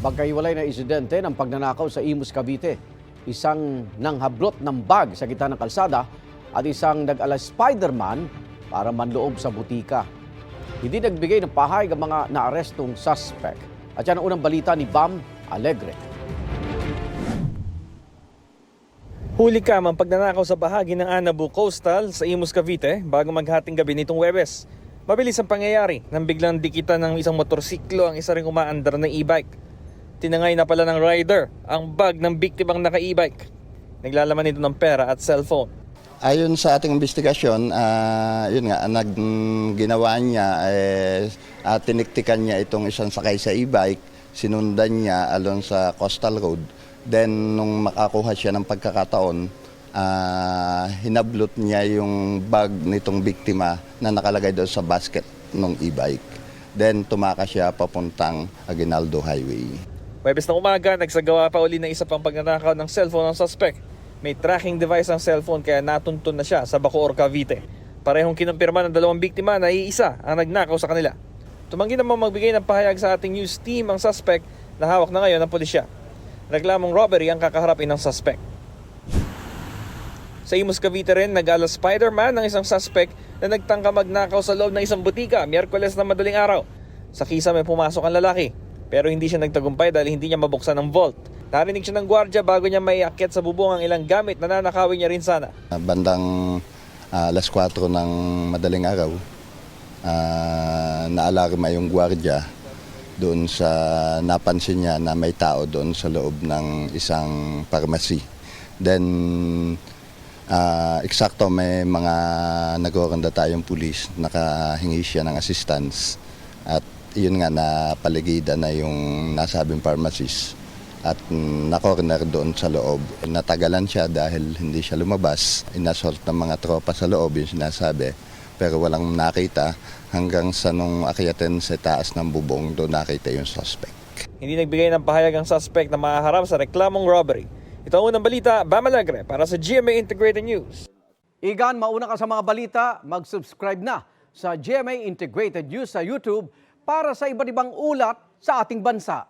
Magkahiwalay na insidente ng pagnanakaw sa Imus, Cavite. Isang nanghablot ng bag sa gitna ng kalsada at isang nag-ala Spider-Man para manloob sa butika. Hindi nagbigay ng pahayag ang mga naarestong suspect. At yan ang unang balita ni Bam Alegre. Huli ka ang pagnanakaw sa bahagi ng Anabu Coastal sa Imus, Cavite bago maghating gabi nitong Huwebes. Mabilis ang pangyayari nang biglang dikitan ng isang motorsiklo ang isa ring umaandar na e-bike. Tinangay na pala ng rider ang bag ng biktimang naka-e-bike. Naglalaman nito ng pera at cellphone. Ayon sa ating investigasyon, yun nga, ginawa niya, tiniktikan niya itong isang sakay sa e-bike, sinundan niya along sa Coastal Road. Then, nung makakuha siya ng pagkakataon, hinablot niya yung bag nitong biktima na nakalagay doon sa basket ng e-bike. Then, tumakas siya papuntang Aguinaldo Highway. Huwebes na umaga, nagsagawa pa uli ng isa pang pagnanakaw ng cellphone ng suspect. May tracking device ang cellphone kaya natuntun na siya sa Bacoor, Cavite. Parehong kinumpirma ng dalawang biktima na iisa ang nagnakaw sa kanila. Tumanggi naman magbigay ng pahayag sa ating news team ang suspect na hawak na ngayon ng pulisya. Reklamong robbery ang kakaharapin ng suspect. Sa Imus, Cavite rin, nag-ala Spider-Man ng isang suspect na nagtangka magnakaw sa loob ng isang butika Miyerkules na madaling araw. Sa kisa may pumasok ang lalaki, pero hindi siya nagtagumpay dahil hindi niya mabuksan ang vault. Narinig siya ng gwardya bago niya maiakyat sa bubong ang ilang gamit na nanakawin niya rin sana. Bandang alas 4 ng madaling araw, naalarma yung gwardya doon sa napansin niya na may tao doon sa loob ng isang pharmacy. Then, eksakto may mga nagoranda tayong pulis, nakahingi siya ng assistance at yun nga napaligidan na yung nasabing pharmacist at na-corner doon sa loob. Natagalan siya dahil hindi siya lumabas. Inassault ng mga tropa sa loob yung sinasabi pero walang nakita hanggang sa nung akyatin sa taas ng bubong doon nakita yung suspect. Hindi nagbigay ng pahayag ang suspect na mahaharap sa reklamong robbery. Ito ang unang balita, Bam Alegre para sa GMA Integrated News. Igan, mauna ka sa mga balita, mag-subscribe na sa GMA Integrated News sa YouTube para sa iba't ibang ulat sa ating bansa.